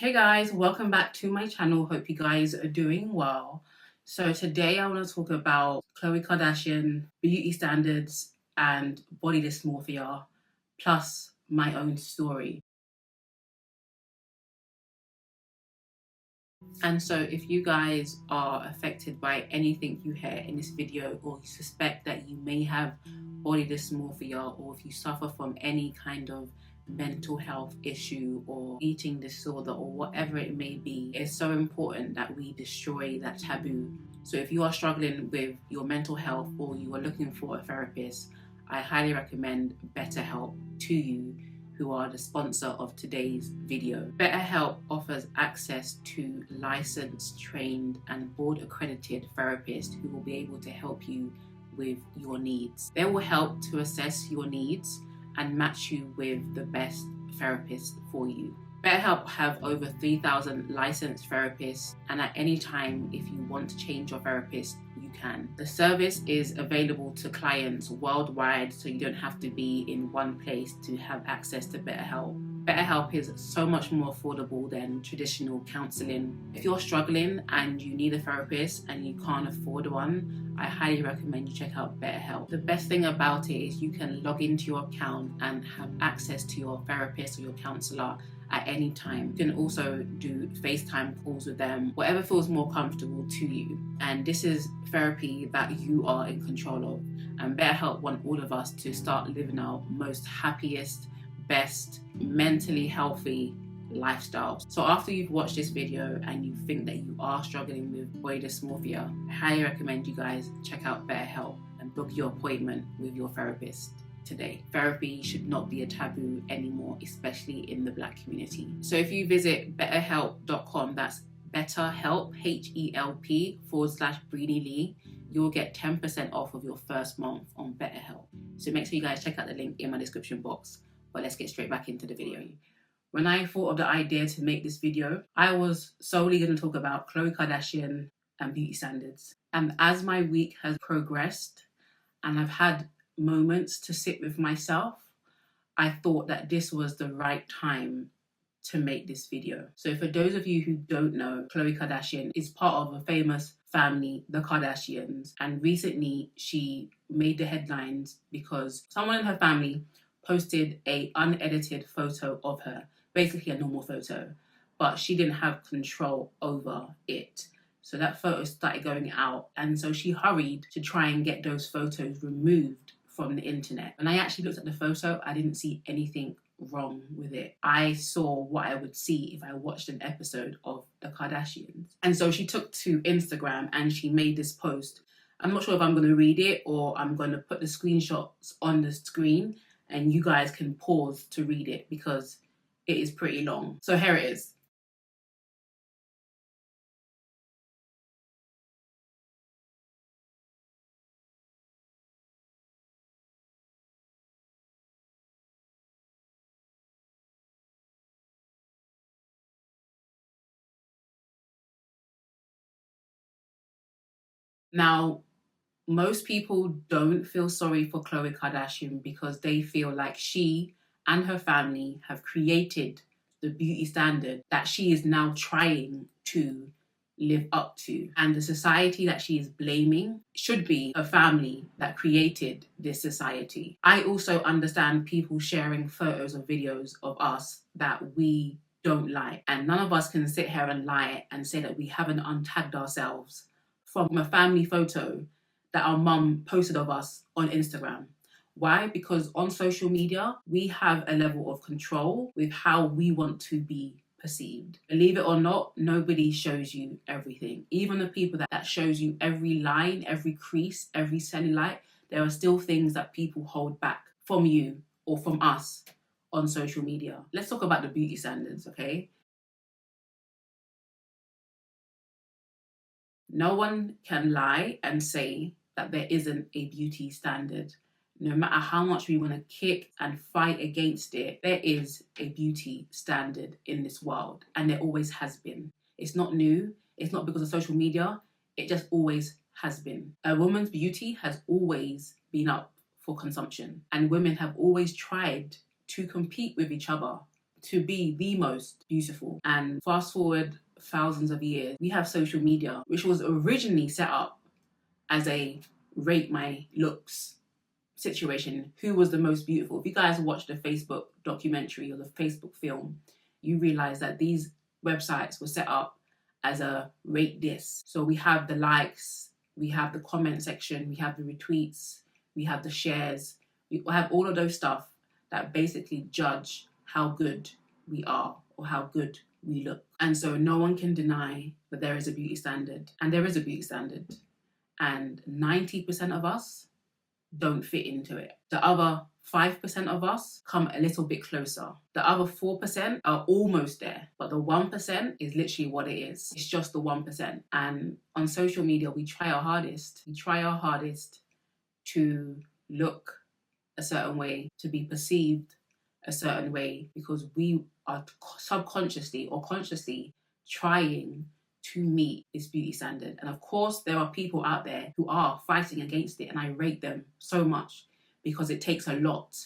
Hey guys, welcome back to my channel. Hope you guys are doing well. So today I want to talk about Khloe Kardashian, beauty standards and body dysmorphia, plus my own story. And so if you guys are affected by anything you hear in this video, or you suspect that you may have body dysmorphia, or if you suffer from any kind of mental health issue or eating disorder or whatever it may be, it's so important that we destroy that taboo. So if you are struggling with your mental health or you are looking for a therapist, I highly recommend BetterHelp to you, who are the sponsor of today's video. BetterHelp offers access to licensed, trained and board accredited therapists who will be able to help you with your needs. They will help to assess your needs and match you with the best therapist for you. BetterHelp have over 3,000 licensed therapists, and at any time, if you want to change your therapist, you can. The service is available to clients worldwide, so you don't have to be in one place to have access to BetterHelp. BetterHelp is so much more affordable than traditional counseling. If you're struggling and you need a therapist and you can't afford one, I highly recommend you check out BetterHelp. The best thing about it is you can log into your account and have access to your therapist or your counselor at any time. You can also do FaceTime calls with them, whatever feels more comfortable to you. And this is therapy that you are in control of. And BetterHelp want all of us to start living our most happiest, best, mentally healthy lifestyles. So after you've watched this video and you think that you are struggling with body dysmorphia, I highly recommend you guys check out BetterHelp and book your appointment with your therapist today. Therapy should not be a taboo anymore, especially in the Black community. So if you visit betterhelp.com, that's BetterHelp, HELP/BreenyLee, you'll get 10% off of your first month on BetterHelp. So make sure you guys check out the link in my description box. But let's get straight back into the video. When I thought of the idea to make this video, I was solely going to talk about Khloe Kardashian and beauty standards. And as my week has progressed and I've had moments to sit with myself, I thought that this was the right time to make this video. So for those of you who don't know, Khloe Kardashian is part of a famous family, the Kardashians, and recently she made the headlines because someone in her family posted a unedited photo of her, basically a normal photo, but she didn't have control over it. So that photo started going out, and so she hurried to try and get those photos removed from the internet. When I actually looked at the photo, I didn't see anything wrong with it. I saw what I would see if I watched an episode of the Kardashians. And so she took to Instagram and she made this post. I'm not sure if I'm going to read it or I'm going to put the screenshots on the screen and you guys can pause to read it because it is pretty long. So here it is. Now, most people don't feel sorry for Khloe Kardashian because they feel like she and her family have created the beauty standard that she is now trying to live up to. And the society that she is blaming should be a family that created this society. I also understand people sharing photos or videos of us that we don't like. And none of us can sit here and lie and say that we haven't untagged ourselves from a family photo that our mum posted of us on Instagram. Why? Because on social media, we have a level of control with how we want to be perceived. Believe it or not, nobody shows you everything. Even the people that shows you every line, every crease, every cellulite, there are still things that people hold back from you or from us on social media. Let's talk about the beauty standards, okay? No one can lie and say that there isn't a beauty standard. No matter how much we want to kick and fight against it, there is a beauty standard in this world, and there always has been. It's not new. It's not because of social media. It just always has been. A woman's beauty has always been up for consumption, and women have always tried to compete with each other to be the most beautiful. And fast forward thousands of years, we have social media, which was originally set up as a rate my looks situation. Who was the most beautiful? If you guys watched the Facebook documentary or the Facebook film, you realize that these websites were set up as a rate this. So we have the likes, we have the comment section, we have the retweets, we have the shares, we have all of those stuff that basically judge how good we are or how good we look. And so no one can deny that there is a beauty standard, and there is a beauty standard, and 90% of us don't fit into it. The other 5% of us come a little bit closer. The other 4% are almost there, but the 1% is literally what it is. It's just the 1%. And on social media, we try our hardest. We try our hardest to look a certain way, to be perceived a certain way, because we are subconsciously or consciously trying to meet this beauty standard. And of course, there are people out there who are fighting against it, and I rate them so much, because it takes a lot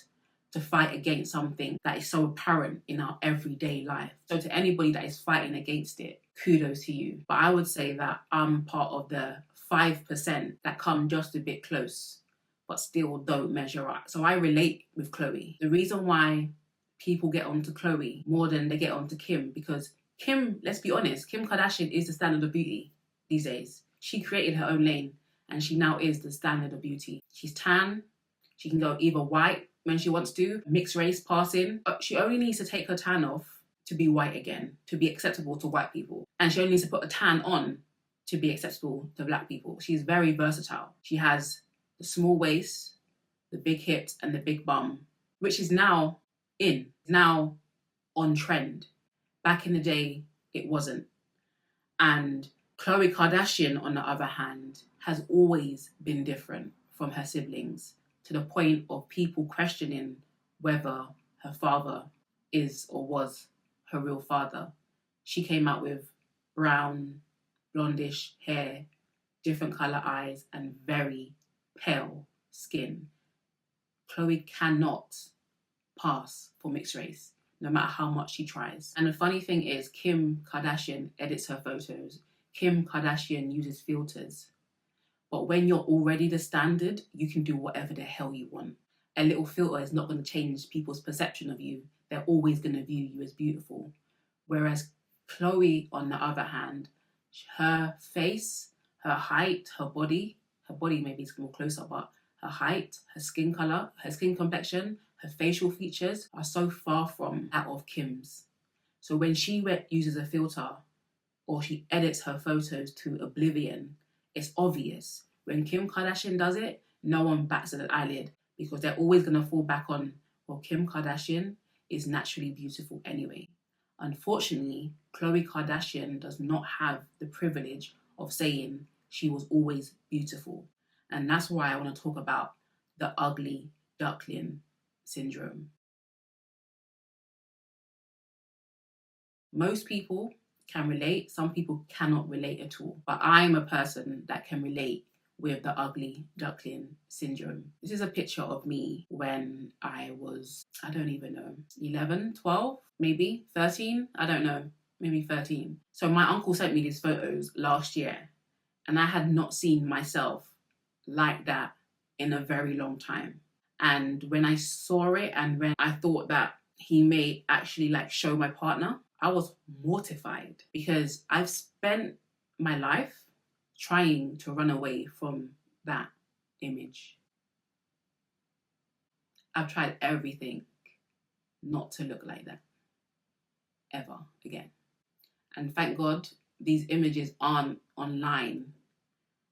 to fight against something that is so apparent in our everyday life. So to anybody that is fighting against it, kudos to you. But I would say that I'm part of the 5% that come just a bit close, but still don't measure up. So I relate with Khloe. The reason why people get onto Khloe more than they get onto Kim, because Kim, let's be honest, Kim Kardashian is the standard of beauty these days. She created her own lane, and she now is the standard of beauty. She's tan. She can go either white when she wants to, mixed race passing, but she only needs to take her tan off to be white again, to be acceptable to white people. And she only needs to put a tan on to be acceptable to black people. She's very versatile. She has the small waist, the big hips, and the big bum, which is now now on trend. Back in the day, it wasn't. And Khloe Kardashian, on the other hand, has always been different from her siblings, to the point of people questioning whether her father is or was her real father. She came out with brown, blondish hair, different colour eyes, and very pale skin. Khloe cannot pass for mixed race, no matter how much she tries. And the funny thing is, Kim Kardashian edits her photos. Kim Kardashian uses filters. But when you're already the standard, you can do whatever the hell you want. A little filter is not going to change people's perception of you. They're always going to view you as beautiful. Whereas Khloe, on the other hand, her face, her height, her body maybe is more closer, but her height, her skin color, her skin complexion, her facial features are so far from that of Kim's. So when she uses a filter or she edits her photos to oblivion, it's obvious. When Kim Kardashian does it, no one bats an eyelid, because they're always going to fall back on, well, Kim Kardashian is naturally beautiful anyway. Unfortunately, Khloe Kardashian does not have the privilege of saying she was always beautiful. And that's why I want to talk about the ugly duckling syndrome. Most people can relate, some people cannot relate at all. But I'm a person that can relate with the ugly duckling syndrome. This is a picture of me when I was, I don't even know, 11, 12, maybe 13, I don't know, maybe 13. So my uncle sent me these photos last year, and I had not seen myself like that in a very long time. And when I saw it, and when I thought that he may actually show my partner, I was mortified, because I've spent my life trying to run away from that image. I've tried everything not to look like that ever again. And thank God these images aren't online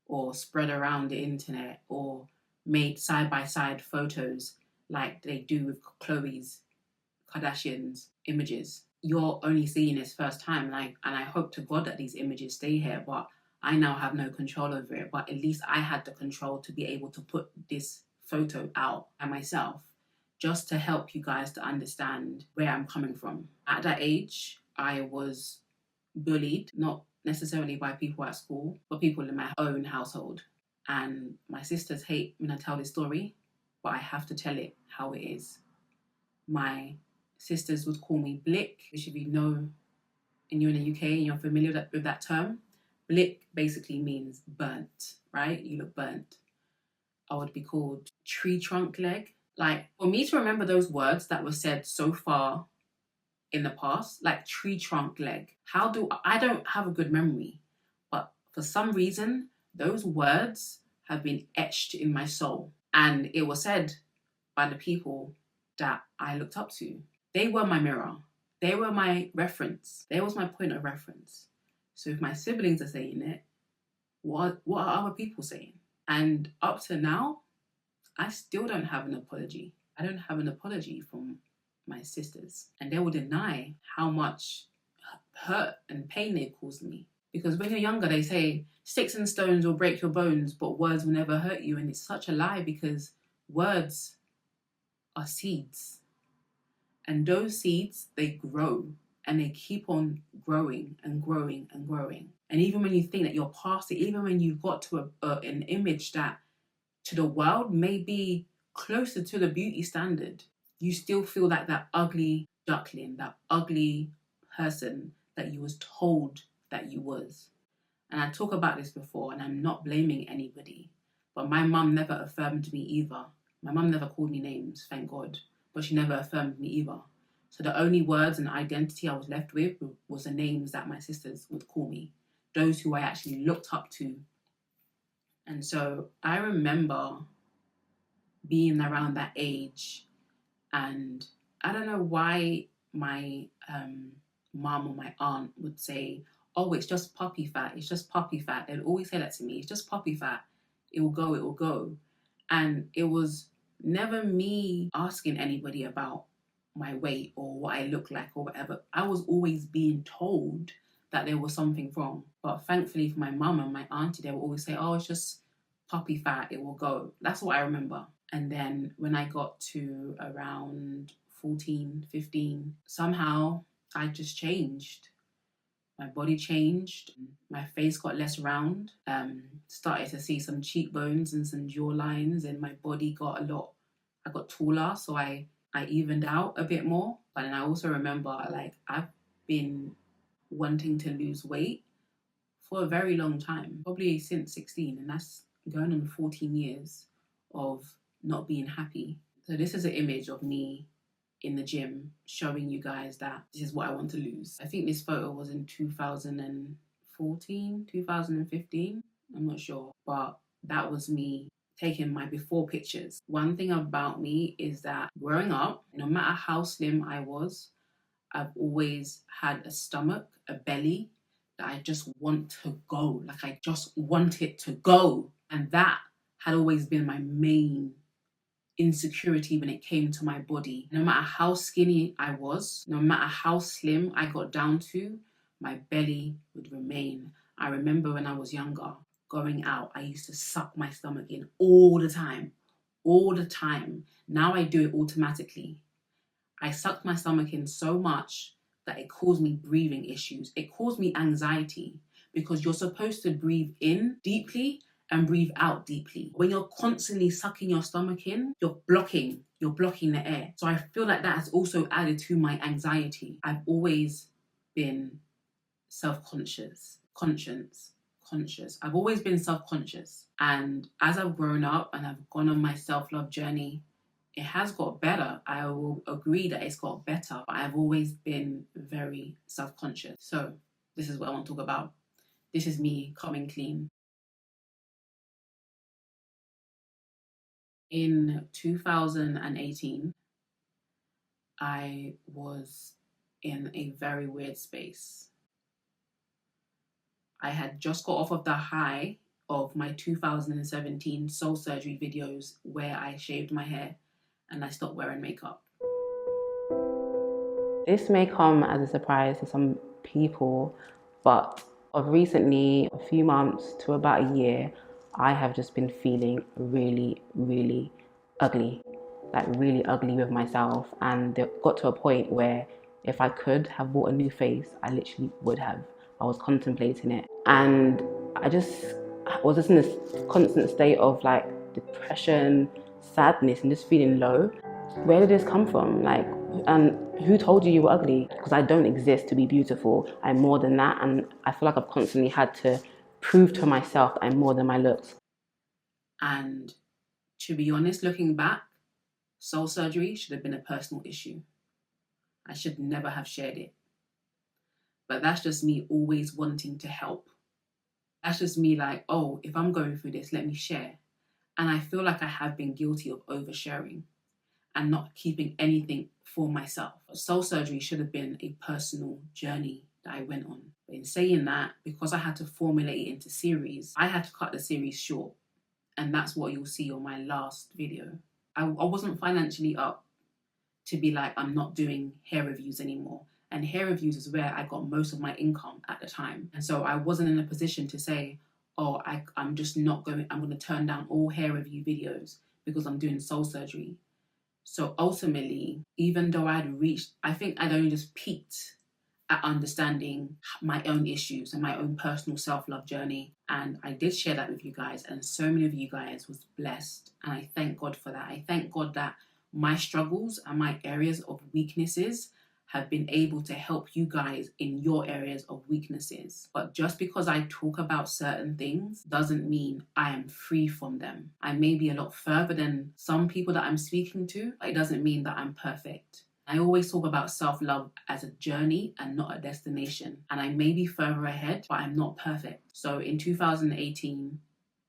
or spread around the internet or made side-by-side photos like they do with Khloe Kardashian's images. You're only seeing this first time, and I hope to God that these images stay here, but I now have no control over it. But at least I had the control to be able to put this photo out by myself, just to help you guys to understand where I'm coming from. At that age, I was bullied, not necessarily by people at school, but people in my own household. And my sisters hate when I tell this story, but I have to tell it how it is. My sisters would call me Blick, which if you know and you're in the UK and you're familiar with that term, Blick basically means burnt, right? You look burnt. I would be called tree trunk leg. Like, for me to remember those words that were said so far in the past, like tree trunk leg, I don't have a good memory, but for some reason, those words have been etched in my soul. And it was said by the people that I looked up to. They were my mirror. They were my reference. They was my point of reference. So if my siblings are saying it, what are other people saying? And up to now, I still don't have an apology. I don't have an apology from my sisters. And they will deny how much hurt and pain they caused me. Because when you're younger, they say, sticks and stones will break your bones, but words will never hurt you. And it's such a lie, because words are seeds. And those seeds, they grow. And they keep on growing and growing and growing. And even when you think that you're past it, even when you've got to an image that to the world may be closer to the beauty standard, you still feel like that ugly duckling, that ugly person that you was told that you was. And I talk about this before, and I'm not blaming anybody, but my mum never affirmed me either. My mum never called me names, thank God, but she never affirmed me either. So the only words and identity I was left with was the names that my sisters would call me, those who I actually looked up to. And so I remember being around that age, and I don't know why my mum or my aunt would say, oh, it's just puppy fat, it's just puppy fat. They'd always say that to me, it's just puppy fat, it will go, it will go. And it was never me asking anybody about my weight or what I look like or whatever. I was always being told that there was something wrong. But thankfully for my mum and my auntie, they would always say, oh, it's just puppy fat, it will go. That's what I remember. And then when I got to around 14, 15, somehow I just changed. My body changed, my face got less round, started to see some cheekbones and some jaw lines, and my body I got taller, so I evened out a bit more. But then I also remember, like, I've been wanting to lose weight for a very long time, probably since 16, and that's going on 14 years of not being happy. So this is an image of me in the gym showing you guys that this is what I want to lose. I think this photo was in 2014, 2015, I'm not sure, but that was me taking my before pictures. One thing about me is that growing up, no matter how slim I was, I've always had a stomach, a belly that I just want to go. Like, I just want it to go. And that had always been my main insecurity when it came to my body. No matter how skinny I was, no matter how slim I got down to, my belly would remain. I remember when I was younger, going out, I used to suck my stomach in all the time. Now I do it automatically. I sucked my stomach in so much that it caused me breathing issues. It caused me anxiety, because you're supposed to breathe in deeply and breathe out deeply. When you're constantly sucking your stomach in, you're blocking the air. So I feel like that has also added to my anxiety. I've always been self-conscious, conscious. I've always been self-conscious. And as I've grown up and I've gone on my self-love journey, it has got better. I will agree that it's got better, but I've always been very self-conscious. So this is what I want to talk about. This is me coming clean. In 2018, I was in a very weird space. I had just got off of the high of my 2017 soul surgery videos where I shaved my hair and I stopped wearing makeup. This may come as a surprise to some people, but of recently, a few months to about a year, I have just been feeling really, really ugly, like really ugly with myself. And it got to a point where if I could have bought a new face, I literally would have. I was contemplating it. And I was just in this constant state of like depression, sadness, and just feeling low. Where did this come from? Like, And who told you you were ugly? Because I don't exist to be beautiful. I'm more than that. And I feel like I've constantly had to prove to myself that I'm more than my looks. And to be honest, looking back, soul surgery should have been a personal issue. I should never have shared it. But that's just me always wanting to help. That's just me like, oh, if I'm going through this, let me share. And I feel like I have been guilty of oversharing and not keeping anything for myself. Soul surgery should have been a personal journey that I went on. But in saying that, because I had to formulate it into series, I had to cut the series short. And that's what you'll see on my last video. I wasn't financially up to be like, I'm not doing hair reviews anymore. And hair reviews is where I got most of my income at the time. And so I wasn't in a position to say, oh, I'm just not going, I'm going to turn down all hair review videos because I'm doing soul surgery. So ultimately, even though I think I'd only just peaked at understanding my own issues and my own personal self-love journey. And I did share that with you guys, and so many of you guys was blessed. And I thank God for that. I thank God that my struggles and my areas of weaknesses have been able to help you guys in your areas of weaknesses. But just because I talk about certain things doesn't mean I am free from them. I may be a lot further than some people that I'm speaking to, but it doesn't mean that I'm perfect. I always talk about self-love as a journey and not a destination. And I may be further ahead, but I'm not perfect. So in 2018,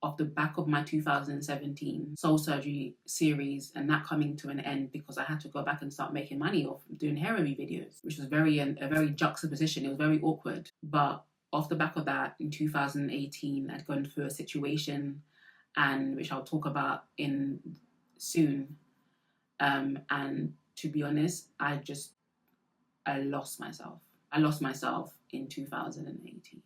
off the back of my 2017 soul surgery series and that coming to an end because I had to go back and start making money off doing hair review videos, which was a very juxtaposition. It was very awkward. But off the back of that, in 2018, I'd gone through a situation, and which I'll talk about in soon. And to be honest, I lost myself. I lost myself in 2018.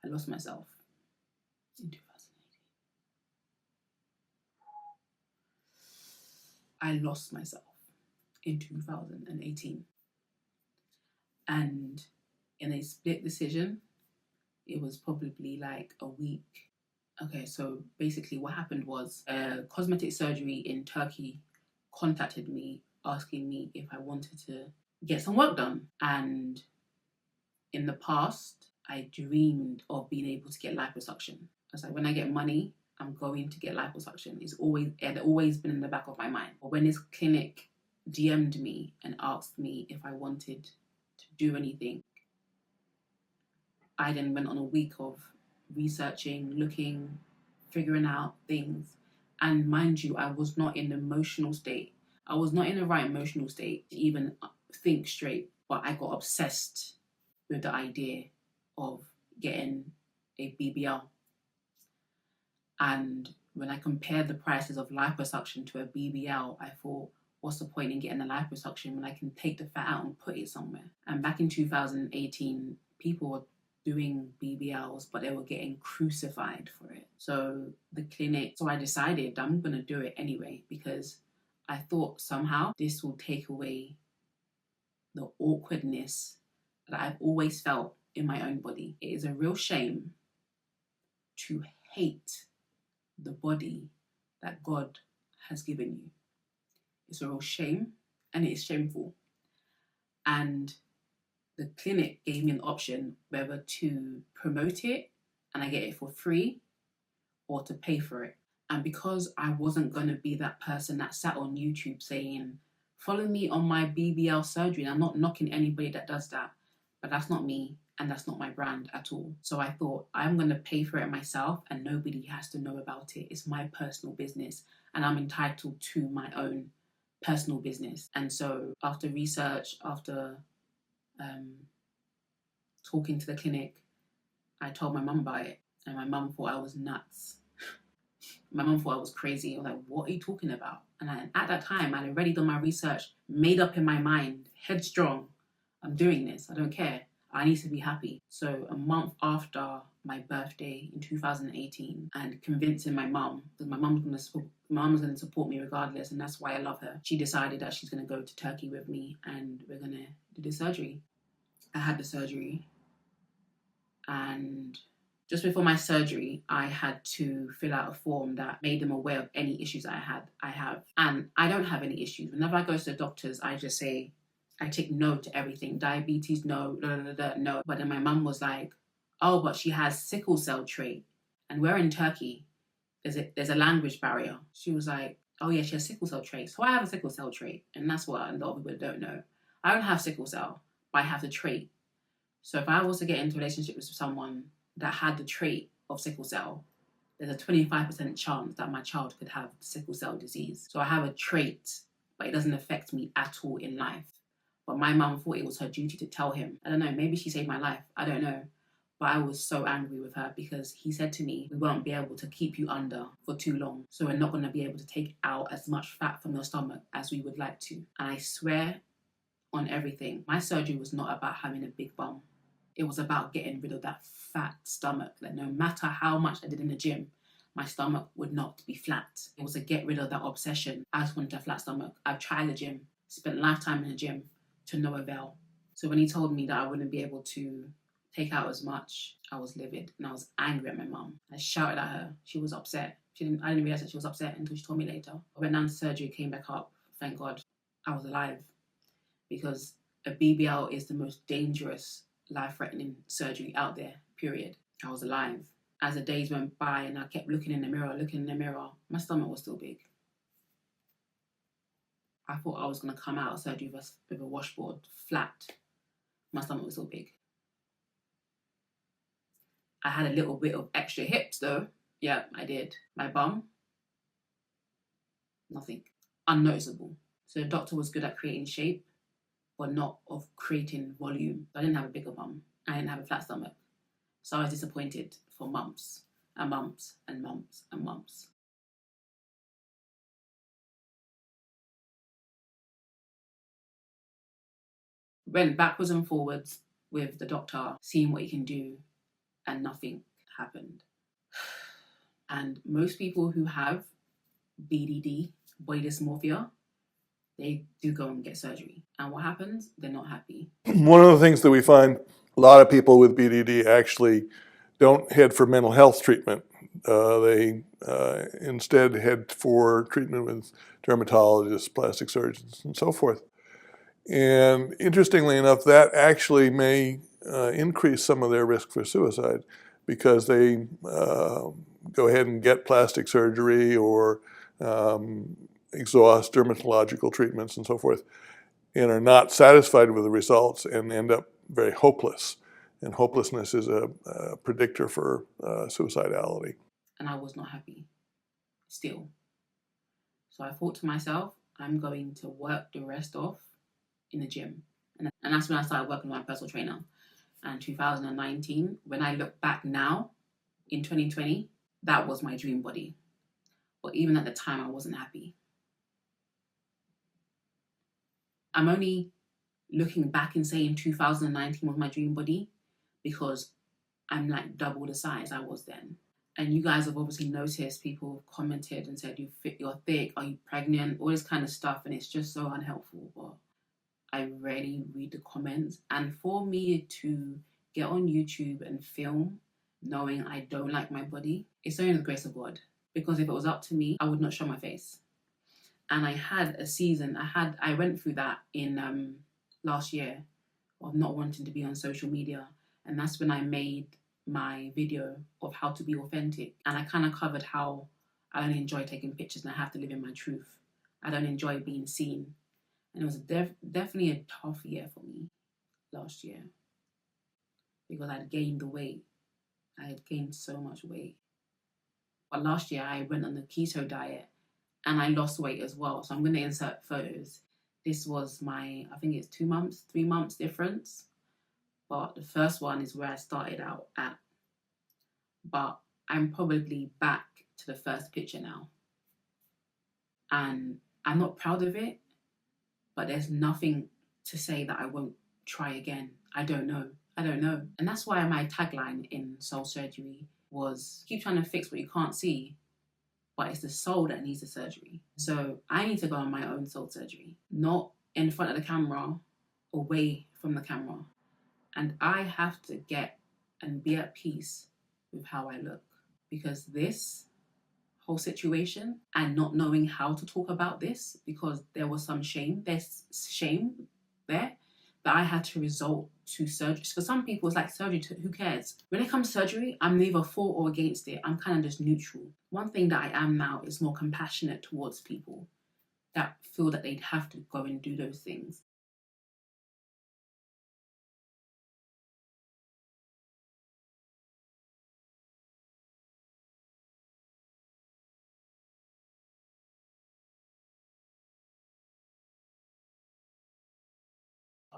I lost myself in 2018. I lost myself in 2018. And in a split decision, it was probably like a week. Okay, so basically what happened was cosmetic surgery in Turkey contacted me asking me if I wanted to get some work done. And in the past, I dreamed of being able to get liposuction. I was like, when I get money, I'm going to get liposuction. It had always been in the back of my mind. But when this clinic DM'd me and asked me if I wanted to do anything, I then went on a week of researching, looking, figuring out things. And mind you, I was not in the emotional state. I was not in the right emotional state to even think straight, but I got obsessed with the idea of getting a BBL. And when I compared the prices of liposuction to a BBL, I thought, what's the point in getting a liposuction when I can take the fat out and put it somewhere? And back in 2018, people were doing BBLs, but they were getting crucified for it. So I decided I'm going to do it anyway, because I thought somehow this will take away the awkwardness that I've always felt in my own body. It is a real shame to hate the body that God has given you. It's a real shame, and it is shameful. And the clinic gave me an option whether to promote it and I get it for free or to pay for it. And because I wasn't going to be that person that sat on YouTube saying, follow me on my BBL surgery, and I'm not knocking anybody that does that, but that's not me and that's not my brand at all. So I thought, I'm going to pay for it myself and nobody has to know about it. It's my personal business and I'm entitled to my own personal business. And so after research, after talking to the clinic, I told my mum about it, and my mum thought I was nuts. My mum thought I was crazy. I was like, what are you talking about? And at that time, I'd already done my research, made up in my mind, headstrong. I'm doing this. I don't care. I need to be happy. So a month after my birthday in 2018, and convincing my mum that my mum's going to support me regardless, and that's why I love her. She decided that she's going to go to Turkey with me, and we're going to do the surgery. I had the surgery, and Just before my surgery, I had to fill out a form that made them aware of any issues I have. And I don't have any issues. Whenever I go to the doctors, I just say, I take no to everything. Diabetes, no, no. But then my mum was like, oh, but she has sickle cell trait. And we're in Turkey. There's a language barrier. She was like, oh yeah, she has sickle cell trait. So I have a sickle cell trait. And that's what a lot of people don't know. I don't have sickle cell, but I have the trait. So if I was to get into a relationship with someone that had the trait of sickle cell, there's a 25% chance that my child could have sickle cell disease. So I have a trait, but it doesn't affect me at all in life. But my mum thought it was her duty to tell him. I don't know, maybe she saved my life. I don't know. But I was so angry with her because he said to me, we won't be able to keep you under for too long. So we're not going to be able to take out as much fat from your stomach as we would like to. And I swear on everything, my surgery was not about having a big bum. It was about getting rid of that fat stomach. Like no matter how much I did in the gym, my stomach would not be flat. It was to get rid of that obsession. I just wanted a flat stomach. I've tried the gym, spent a lifetime in the gym to no avail. So when he told me that I wouldn't be able to take out as much, I was livid and I was angry at my mum. I shouted at her. She was upset. I didn't realize that she was upset until she told me later. I went down to surgery, came back up. Thank God I was alive, because a BBL is the most dangerous, life-threatening surgery out there, period. I was alive. As the days went by and I kept looking in the mirror, my stomach was still big. I thought I was going to come out of surgery with a washboard, flat. My stomach was still big. I had a little bit of extra hips though. Yeah, I did. My bum, nothing. Unnoticeable. So the doctor was good at creating shape, but not of creating volume. I didn't have a bigger bum. I didn't have a flat stomach. So I was disappointed for months and months and months and months. Went backwards and forwards with the doctor, seeing what he can do, and nothing happened. And most people who have BDD, body dysmorphia, they do go and get surgery. And what happens? They're not happy. One of the things that we find, a lot of people with BDD actually don't head for mental health treatment. They instead head for treatment with dermatologists, plastic surgeons, and so forth. And interestingly enough, that actually may increase some of their risk for suicide, because they go ahead and get plastic surgery or exhaust dermatological treatments and so forth, and are not satisfied with the results and end up very hopeless. And hopelessness is a predictor for suicidality. And I was not happy still. So I thought to myself, I'm going to work the rest off in the gym. And that's when I started working with my personal trainer. And 2019, when I look back now, in 2020, that was my dream body. But even at the time, I wasn't happy. I'm only looking back and saying 2019 was my dream body because I'm like double the size I was then. And you guys have obviously noticed, people have commented and said, you're thick, are you pregnant, all this kind of stuff, and it's just so unhelpful. But I rarely read the comments. And for me to get on YouTube and film knowing I don't like my body, it's only the grace of God. Because if it was up to me, I would not show my face. And I had a season, I went through that in last year of not wanting to be on social media. And that's when I made my video of how to be authentic. And I kind of covered how I only enjoy taking pictures and I have to live in my truth. I don't enjoy being seen. And it was definitely a tough year for me last year, because I'd gained the weight. I had gained so much weight. But last year I went on the keto diet and I lost weight as well. So I'm going to insert photos. This was my, I think it's 2 months, 3 months difference. But the first one is where I started out at. But I'm probably back to the first picture now. And I'm not proud of it, but there's nothing to say that I won't try again. I don't know. And that's why my tagline in soul surgery was, keep trying to fix what you can't see, but it's the soul that needs the surgery. So I need to go on my own soul surgery, not in front of the camera, away from the camera. And I have to get and be at peace with how I look, because this whole situation and not knowing how to talk about this, because there was some shame, there's shame there, that I had to resort to surgery. For some people, it's like surgery, who cares? When it comes to surgery, I'm neither for or against it. I'm kind of just neutral. One thing that I am now is more compassionate towards people that feel that they'd have to go and do those things.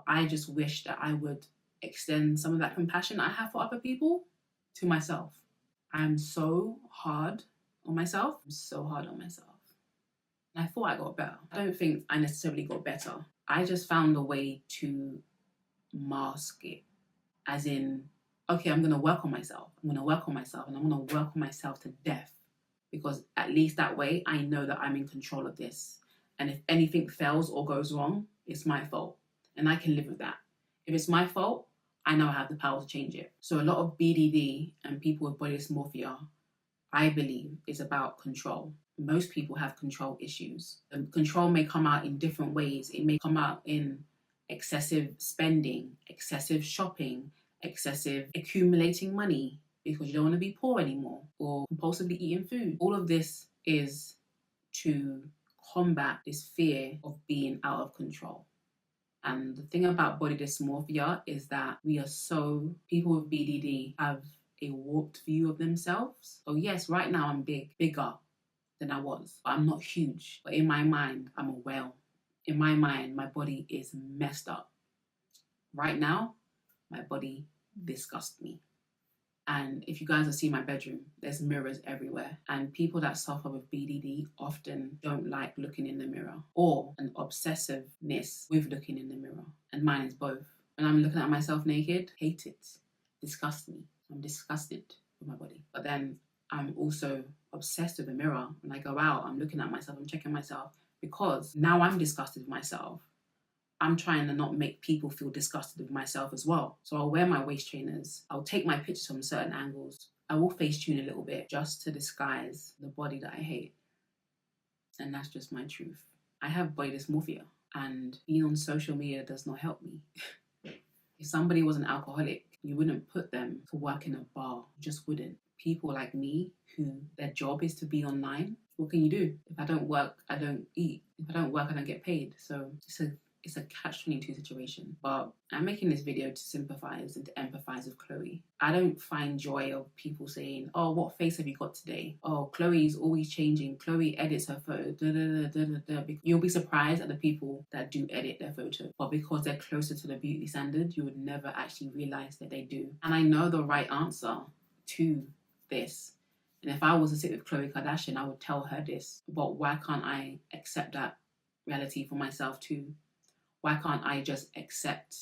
I just wish that I would extend some of that compassion I have for other people to myself. I'm so hard on myself. I'm so hard on myself. And I thought I got better. I don't think I necessarily got better. I just found a way to mask it. As in, okay, I'm going to work on myself. I'm going to work on myself, and I'm going to work on myself to death. Because at least that way, I know that I'm in control of this. And if anything fails or goes wrong, it's my fault. And I can live with that. If it's my fault, I know I have the power to change it. So a lot of BDD and people with body dysmorphia, I believe, is about control. Most people have control issues. And control may come out in different ways. It may come out in excessive spending, excessive shopping, excessive accumulating money because you don't want to be poor anymore, or compulsively eating food. All of this is to combat this fear of being out of control. And the thing about body dysmorphia is that people with BDD have a warped view of themselves. So yes, right now I'm bigger than I was, but I'm not huge. But in my mind, I'm a whale. In my mind, my body is messed up. Right now, my body disgusts me. And if you guys have seen my bedroom, there's mirrors everywhere. And people that suffer with BDD often don't like looking in the mirror, or an obsessiveness with looking in the mirror. And mine is both. When I'm looking at myself naked, hate it, disgusts me. I'm disgusted with my body. But then I'm also obsessed with the mirror. When I go out, I'm looking at myself, I'm checking myself, because now I'm disgusted with myself. I'm trying to not make people feel disgusted with myself as well. So I'll wear my waist trainers. I'll take my pictures from certain angles. I will face tune a little bit just to disguise the body that I hate. And that's just my truth. I have body dysmorphia, and being on social media does not help me. If somebody was an alcoholic, you wouldn't put them to work in a bar. You just wouldn't. People like me, who their job is to be online, what can you do? If I don't work, I don't eat. If I don't work, I don't get paid. So it's a catch-22 situation. But I'm making this video to sympathize and to empathize with Khloe. I don't find joy of people saying, oh, what face have you got today? Oh, Khloe's always changing. Khloe edits her photo. You'll be surprised at the people that do edit their photo. But because they're closer to the beauty standard, you would never actually realize that they do. And I know the right answer to this. And if I was to sit with Khloe Kardashian, I would tell her this. But why can't I accept that reality for myself too? Why can't I just accept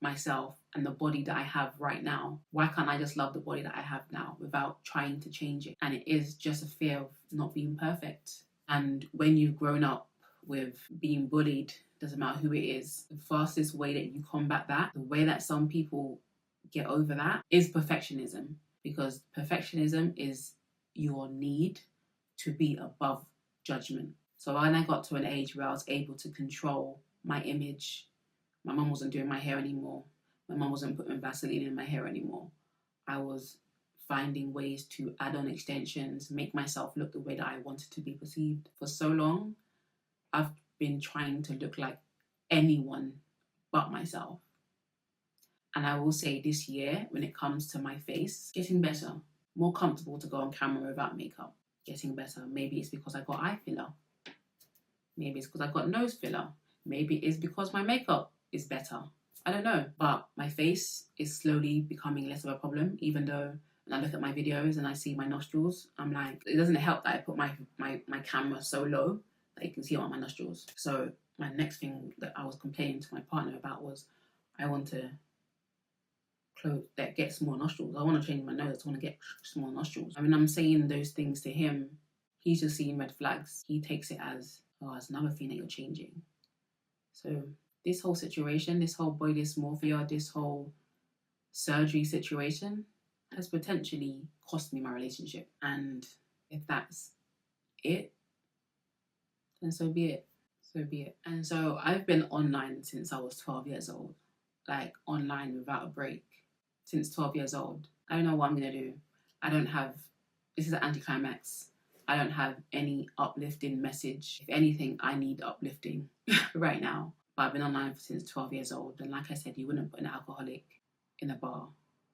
myself and the body that I have right now? Why can't I just love the body that I have now without trying to change it? And it is just a fear of not being perfect. And when you've grown up with being bullied, doesn't matter who it is, the fastest way that you combat that, the way that some people get over that, is perfectionism. Because perfectionism is your need to be above judgment. So when I got to an age where I was able to control my image, my mum wasn't doing my hair anymore, my mum wasn't putting Vaseline in my hair anymore, I was finding ways to add on extensions, make myself look the way that I wanted to be perceived. For so long, I've been trying to look like anyone but myself. And I will say this year, when it comes to my face, getting better, more comfortable to go on camera without makeup, getting better. Maybe it's because I got eye filler. Maybe it's because I got nose filler. Maybe it's because my makeup is better. I don't know. But my face is slowly becoming less of a problem, even though when I look at my videos and I see my nostrils, I'm like, it doesn't help that I put my camera so low that you can see all my nostrils. So my next thing that I was complaining to my partner about was, I want to that gets small nostrils. I want to change my nose. I want to get small nostrils. I mean, I'm saying those things to him. He's just seeing red flags. He takes it as, oh, it's another thing that you're changing. So this whole situation, this whole body dysmorphia, this whole surgery situation has potentially cost me my relationship. And if that's it, then so be it. So be it. And so I've been online since I was 12 years old, like online without a break since 12 years old. I don't know what I'm going to do. I don't have, this is an anticlimax. I don't have any uplifting message. If anything, I need uplifting right now. But I've been online since 12 years old. And like I said, you wouldn't put an alcoholic in a bar.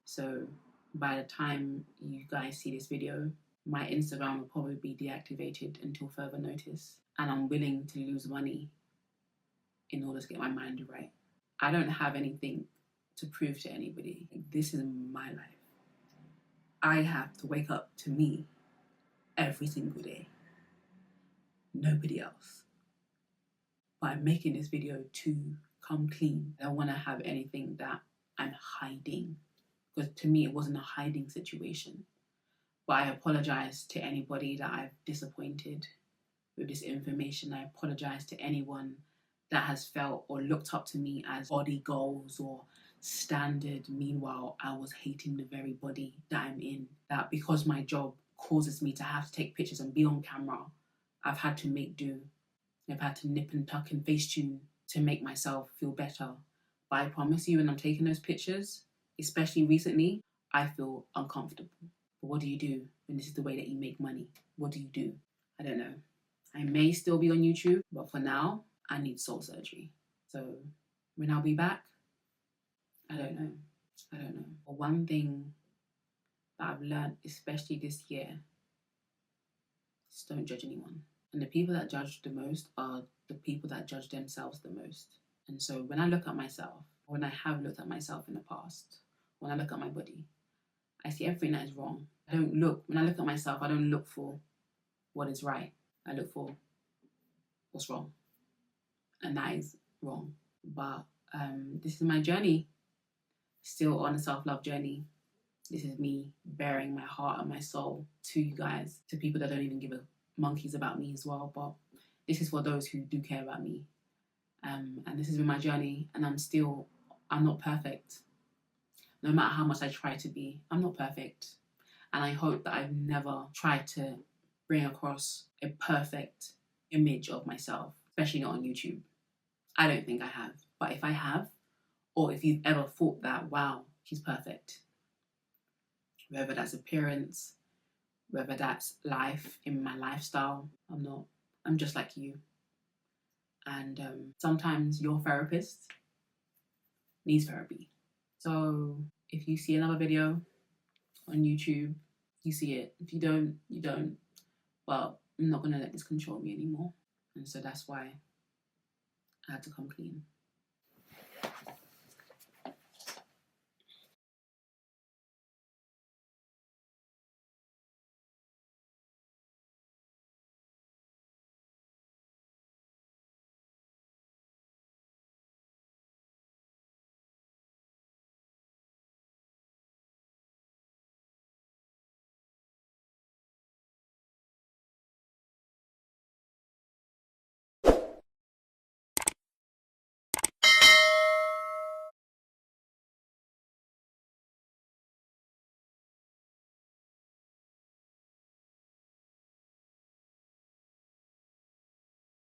So by the time you guys see this video, my Instagram will probably be deactivated until further notice. And I'm willing to lose money in order to get my mind right. I don't have anything to prove to anybody. This is my life. I have to wake up to me every single day. Nobody else. But I'm making this video to come clean. I don't want to have anything that I'm hiding. Because to me, it wasn't a hiding situation. But I apologize to anybody that I've disappointed with this information. I apologize to anyone that has felt or looked up to me as body goals or standard. Meanwhile, I was hating the very body that I'm in. That because my job causes me to have to take pictures and be on camera, I've had to make do. I've had to nip and tuck and Facetune to make myself feel better. But I promise you, when I'm taking those pictures, especially recently, I feel uncomfortable. But what do you do when this is the way that you make money? What do you do? I don't know. I may still be on YouTube, but for now, I need soul surgery. So when I'll be back, I don't know. I don't know. But one thing that I've learned, especially this year, is don't judge anyone. And the people that judge the most are the people that judge themselves the most. And so when I look at myself, when I have looked at myself in the past, when I look at my body, I see everything that is wrong. When I look at myself, I don't look for what is right. I look for what's wrong. And that is wrong. But this is my journey. Still on a self-love journey. This is me bearing my heart and my soul to you guys, to people that don't even give a monkeys about me as well. But this is for those who do care about me. And this has been my journey, and I'm not perfect. No matter how much I try to be, I'm not perfect. And I hope that I've never tried to bring across a perfect image of myself, especially not on YouTube. I don't think I have. But if I have, or if you've ever thought that, wow, she's perfect, whether that's appearance, whether that's life in my lifestyle, I'm not. I'm just like you. And sometimes your therapist needs therapy. So if you see another video on YouTube, you see it. If you don't, you don't. But I'm not going to let this control me anymore. And so that's why I had to come clean.